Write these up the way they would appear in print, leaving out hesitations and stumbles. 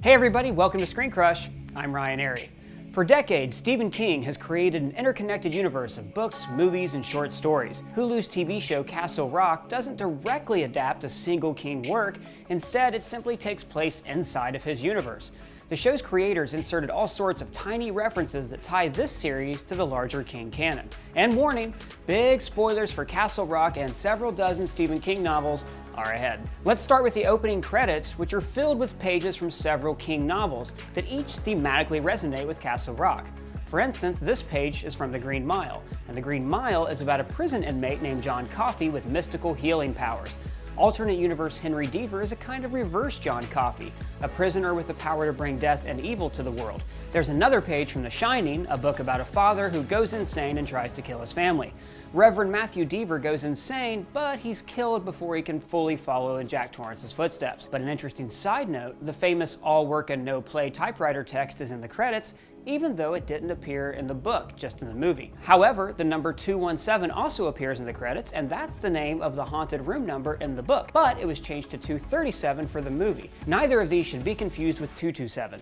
Hey everybody, welcome to Screen Crush. I'm Ryan Airy. For decades, Stephen King has created an interconnected universe of books, movies, and short stories. Hulu's TV show Castle Rock doesn't directly adapt a single King work, instead it simply takes place inside of his universe. The show's creators inserted all sorts of tiny references that tie this series to the larger King canon. And warning, big spoilers for Castle Rock and several dozen Stephen King novels are ahead. Let's start with the opening credits, which are filled with pages from several King novels that each thematically resonate with Castle Rock. For instance, this page is from The Green Mile, and The Green Mile is about a prison inmate named John Coffey with mystical healing powers. Alternate universe Henry Deaver is a kind of reverse John Coffey, a prisoner with the power to bring death and evil to the world. There's another page from The Shining, a book about a father who goes insane and tries to kill his family. Reverend Matthew Deaver goes insane, but he's killed before he can fully follow in Jack Torrance's footsteps. But an interesting side note, the famous all work and no play typewriter text is in the credits, even though it didn't appear in the book, just in the movie. However, the number 217 also appears in the credits, and that's the name of the haunted room number in the book, but it was changed to 237 for the movie. Neither of these should be confused with 227.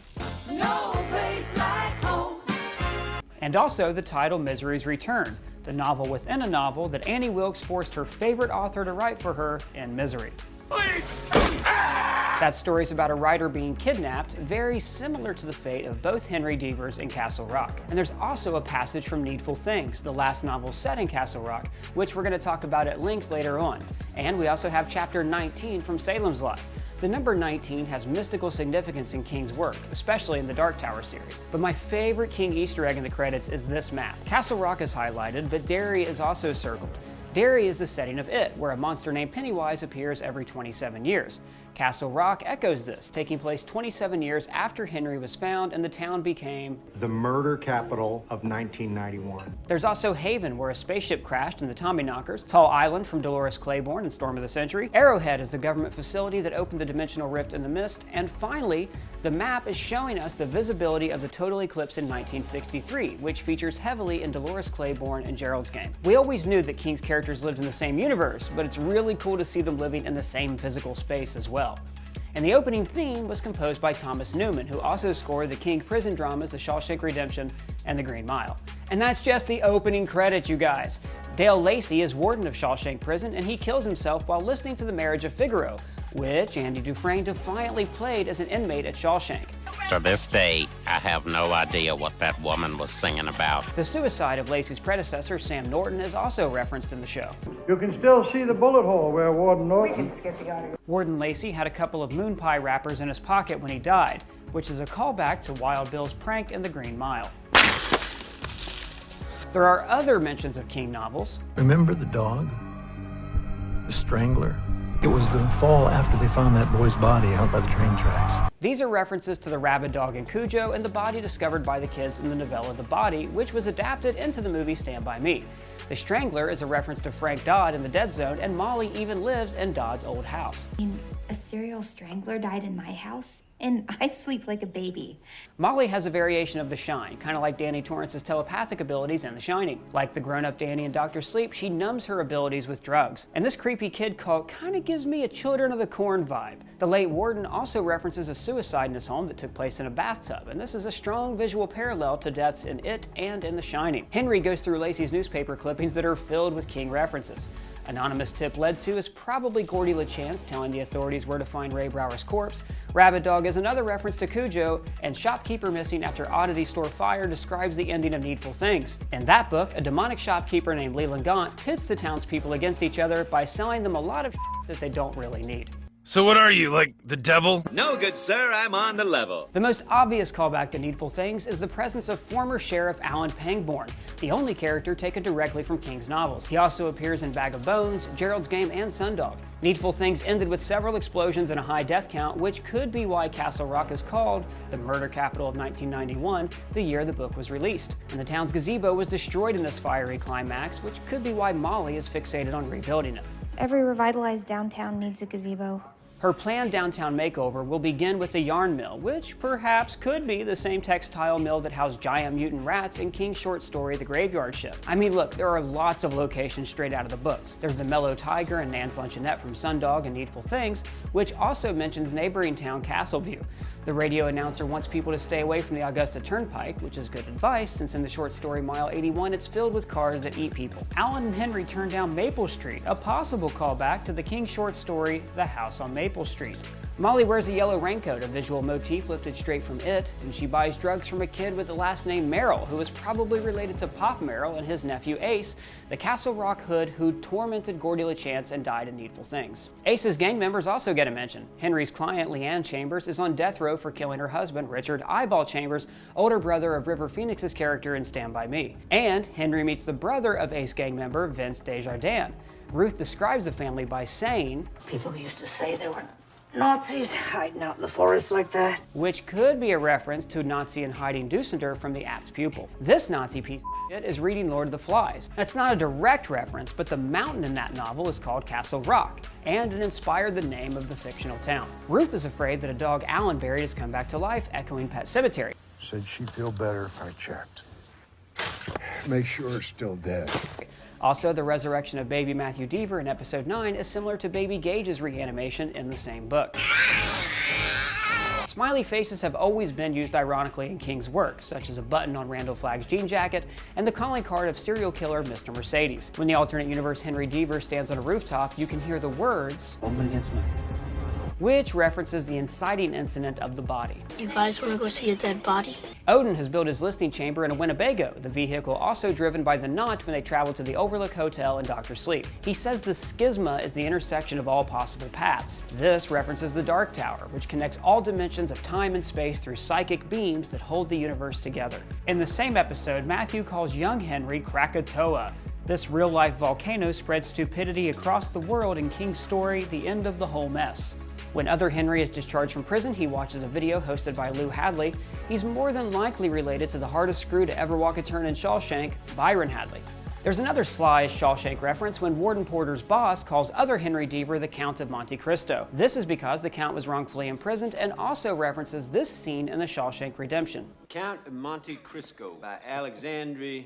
No place like home. And also the title Misery's Return, the novel within a novel that Annie Wilkes forced her favorite author to write for her in Misery. That story is about a writer being kidnapped, very similar to the fate of both Henry Deaver's and Castle Rock. And there's also a passage from Needful Things, the last novel set in Castle Rock, which we're going to talk about at length later on. And we also have chapter 19 from Salem's Lot. The number 19 has mystical significance in King's work, especially in the Dark Tower series. But my favorite King Easter egg in the credits is this map. Castle Rock is highlighted, but Derry is also circled. Derry is the setting of It, where a monster named Pennywise appears every 27 years. Castle Rock echoes this, taking place 27 years after Henry was found and the town became the murder capital of 1991. There's also Haven, where a spaceship crashed in the Tommyknockers, Tall Island from Dolores Claiborne in Storm of the Century, Arrowhead is the government facility that opened the dimensional rift in the mist, and finally, the map is showing us the visibility of the total eclipse in 1963, which features heavily in Dolores Claiborne and Gerald's game. We always knew that King's characters lived in the same universe, but it's really cool to see them living in the same physical space as well. And the opening theme was composed by Thomas Newman, who also scored the King prison dramas The Shawshank Redemption and The Green Mile. And that's just the opening credits, you guys. Dale Lacey is warden of Shawshank Prison, and he kills himself while listening to The Marriage of Figaro, which Andy Dufresne defiantly played as an inmate at Shawshank. To this day, I have no idea what that woman was singing about. The suicide of Lacey's predecessor, Sam Norton, is also referenced in the show. You can still see the bullet hole where Warden Norton... We can skip the audio. Warden Lacey had a couple of moon pie wrappers in his pocket when he died, which is a callback to Wild Bill's prank in The Green Mile. There are other mentions of King novels. Remember the dog? The strangler? It was the fall after they found that boy's body out by the train tracks. These are references to the rabid dog in Cujo and the body discovered by the kids in the novella The Body, which was adapted into the movie Stand By Me. The Strangler is a reference to Frank Dodd in The Dead Zone, and Molly even lives in Dodd's old house. A serial strangler died in my house, and I sleep like a baby. Molly has a variation of The Shine, kind of like Danny Torrance's telepathic abilities in The Shining. Like the grown-up Danny in Dr. Sleep, she numbs her abilities with drugs. And this creepy kid cult kind of gives me a Children of the Corn vibe. The late warden also references a suicide in his home that took place in a bathtub, and this is a strong visual parallel to deaths in It and in The Shining. Henry goes through Lacey's newspaper clippings that are filled with King references. Anonymous tip led to is probably Gordy LaChance telling the authorities where to find Ray Brower's corpse. Rabid Dog is another reference to Cujo, and Shopkeeper Missing After Oddity Store Fire describes the ending of Needful Things. In that book, a demonic shopkeeper named Leland Gaunt pits the townspeople against each other by selling them a lot of that they don't really need. So what are you, like the devil? No, good sir, I'm on the level. The most obvious callback to Needful Things is the presence of former Sheriff Alan Pangborn, the only character taken directly from King's novels. He also appears in Bag of Bones, Gerald's Game, and Sundog. Needful Things ended with several explosions and a high death count, which could be why Castle Rock is called the murder capital of 1991, the year the book was released. And the town's gazebo was destroyed in this fiery climax, which could be why Molly is fixated on rebuilding it. Every revitalized downtown needs a gazebo. Her planned downtown makeover will begin with the yarn mill, which perhaps could be the same textile mill that housed giant mutant rats in King's short story The Graveyard Shift. I mean, look, there are lots of locations straight out of the books. There's the Mellow Tiger and Nan's Luncheonette from Sundog and Needful Things, which also mentions neighboring town Castleview. The radio announcer wants people to stay away from the Augusta Turnpike, which is good advice since in the short story Mile 81 it's filled with cars that eat people. Alan and Henry turn down Maple Street, a possible callback to the King short story The House on Maple Street. Molly wears a yellow raincoat, a visual motif lifted straight from It, and she buys drugs from a kid with the last name Merrill, who is probably related to Pop Merrill and his nephew Ace, the Castle Rock hood who tormented Gordy LaChance and died in Needful Things. Ace's gang members also get a mention. Henry's client, Leanne Chambers, is on death row for killing her husband, Richard Eyeball Chambers, older brother of River Phoenix's character in Stand By Me. And Henry meets the brother of Ace gang member, Vince Desjardins. Ruth describes the family by saying, "People used to say they were Nazis hiding out in the forest like that," which could be a reference to Nazi in hiding Dusender from The Apt Pupil. This Nazi piece of shit is reading Lord of the Flies. That's not a direct reference, but the mountain in that novel is called Castle Rock, and it inspired the name of the fictional town. Ruth is afraid that a dog Alan buried has come back to life, echoing Pet Sematary. Said she'd feel better if I checked. Make sure it's still dead. Also, the resurrection of baby Matthew Deaver in episode 9 is similar to baby Gage's reanimation in the same book. Smiley faces have always been used ironically in King's work, such as a button on Randall Flagg's jean jacket and the calling card of serial killer Mr. Mercedes. When the alternate universe Henry Deaver stands on a rooftop, you can hear the words, "Woman against man," which references the inciting incident of the body. "You guys want to go see a dead body?" Odin has built his listing chamber in a Winnebago, the vehicle also driven by the Knot when they travel to the Overlook Hotel in Dr. Sleep. He says the schisma is the intersection of all possible paths. This references the Dark Tower, which connects all dimensions of time and space through psychic beams that hold the universe together. In the same episode, Matthew calls young Henry Krakatoa. This real-life volcano spread stupidity across the world in King's story, The End of the Whole Mess. When Other Henry is discharged from prison, he watches a video hosted by Lou Hadley. He's more than likely related to the hardest screw to ever walk a turn in Shawshank, Byron Hadley. There's another sly Shawshank reference when Warden Porter's boss calls Other Henry Deaver the Count of Monte Cristo. This is because the Count was wrongfully imprisoned and also references this scene in the Shawshank Redemption. Count of Monte Cristo by Alexandre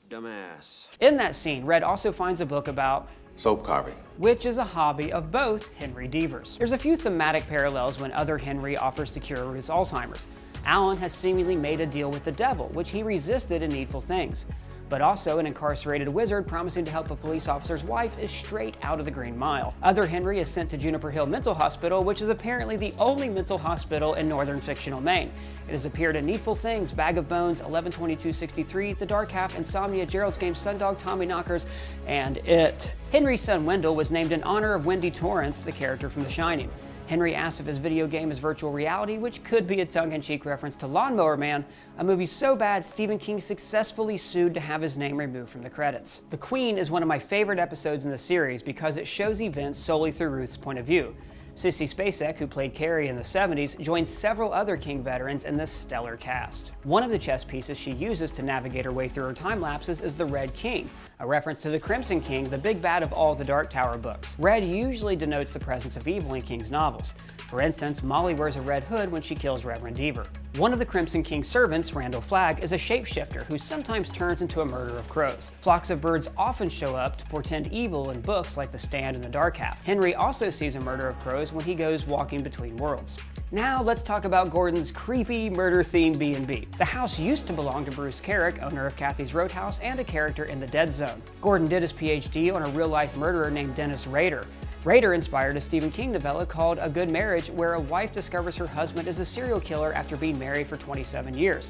Dumas. In that scene, Red also finds a book about soap carving, which is a hobby of both Henry Deavers. There's a few thematic parallels when Other Henry offers to cure his Alzheimer's. Alan has seemingly made a deal with the devil, which he resisted in Needful Things. But also an incarcerated wizard promising to help a police officer's wife is straight out of the Green Mile. Other Henry is sent to Juniper Hill Mental Hospital, which is apparently the only mental hospital in northern fictional Maine. It has appeared in Needful Things, Bag of Bones, 11/22/63, The Dark Half, Insomnia, Gerald's Game, Sundog, Tommy Knockers, and It. Henry's son Wendell was named in honor of Wendy Torrance, the character from The Shining. Henry asks if his video game is virtual reality, which could be a tongue-in-cheek reference to Lawnmower Man, a movie so bad Stephen King successfully sued to have his name removed from the credits. The Queen is one of my favorite episodes in the series because it shows events solely through Ruth's point of view. Sissy Spacek, who played Carrie in the 70s, joins several other King veterans in this stellar cast. One of the chess pieces she uses to navigate her way through her time lapses is the Red King, a reference to the Crimson King, the big bad of all the Dark Tower books. Red usually denotes the presence of evil in King's novels. For instance, Molly wears a red hood when she kills Reverend Deaver. One of the Crimson King's servants, Randall Flagg, is a shapeshifter who sometimes turns into a murder of crows. Flocks of birds often show up to portend evil in books like The Stand and The Dark Half. Henry also sees a murder of crows when he goes walking between worlds. Now let's talk about Gordon's creepy murder-themed B&B. The house used to belong to Bruce Carrick, owner of Kathy's Roadhouse and a character in The Dead Zone. Gordon did his PhD on a real-life murderer named Dennis Rader. Rader inspired a Stephen King novella called A Good Marriage, where a wife discovers her husband is a serial killer after being married for 27 years.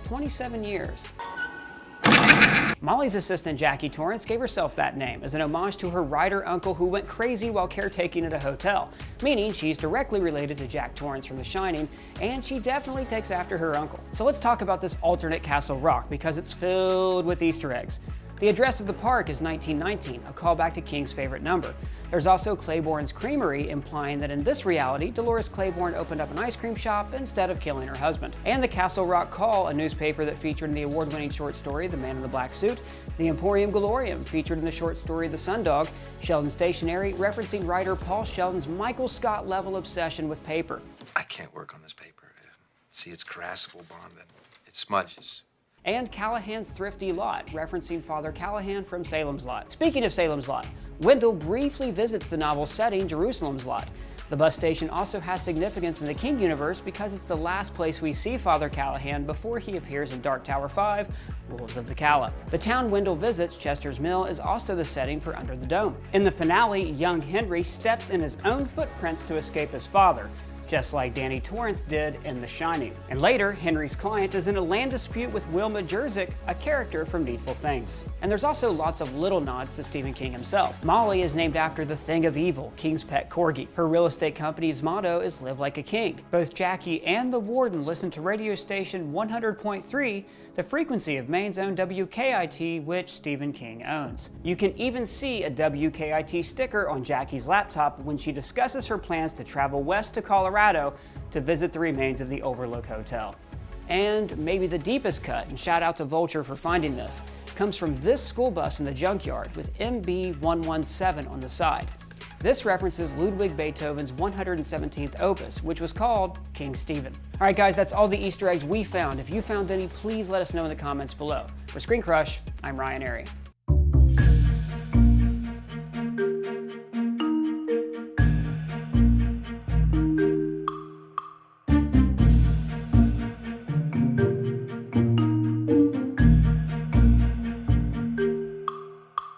27 years. Molly's assistant Jackie Torrance gave herself that name as an homage to her writer uncle who went crazy while caretaking at a hotel, meaning she's directly related to Jack Torrance from The Shining, and she definitely takes after her uncle. So let's talk about this alternate Castle Rock because it's filled with Easter eggs. The address of the park is 1919, a callback to King's favorite number. There's also Claiborne's Creamery, implying that in this reality, Dolores Claiborne opened up an ice cream shop instead of killing her husband. And the Castle Rock Call, a newspaper that featured in the award-winning short story The Man in the Black Suit, The Emporium Glorium, featured in the short story The Sundog. Sheldon Stationery, referencing writer Paul Sheldon's Michael Scott-level obsession with paper. I can't work on this paper. See, it's caressable bond and it smudges. And Callahan's Thrifty Lot, referencing Father Callahan from Salem's Lot. Speaking of Salem's Lot, Wendell briefly visits the novel setting, Jerusalem's Lot. The bus station also has significance in the King universe because it's the last place we see Father Callahan before he appears in Dark Tower 5, Wolves of the Calla. The town Wendell visits, Chester's Mill, is also the setting for Under the Dome. In the finale, young Henry steps in his own footprints to escape his father, just like Danny Torrance did in The Shining. And later, Henry's client is in a land dispute with Wilma Jerzyk, a character from Needful Things. And there's also lots of little nods to Stephen King himself. Molly is named after the Thing of Evil, King's pet corgi. Her real estate company's motto is Live Like a King. Both Jackie and the warden listen to radio station 100.3, the frequency of Maine's own WKIT, which Stephen King owns. You can even see a WKIT sticker on Jackie's laptop when she discusses her plans to travel west to Colorado to visit the remains of the Overlook Hotel. And maybe the deepest cut, and shout out to Vulture for finding this, comes from this school bus in the junkyard with MB117 on the side. This references Ludwig Beethoven's 117th opus, which was called King Stephen. All right, guys, that's all the Easter eggs we found. If you found any, please let us know in the comments below. For Screen Crush, I'm Ryan Airy.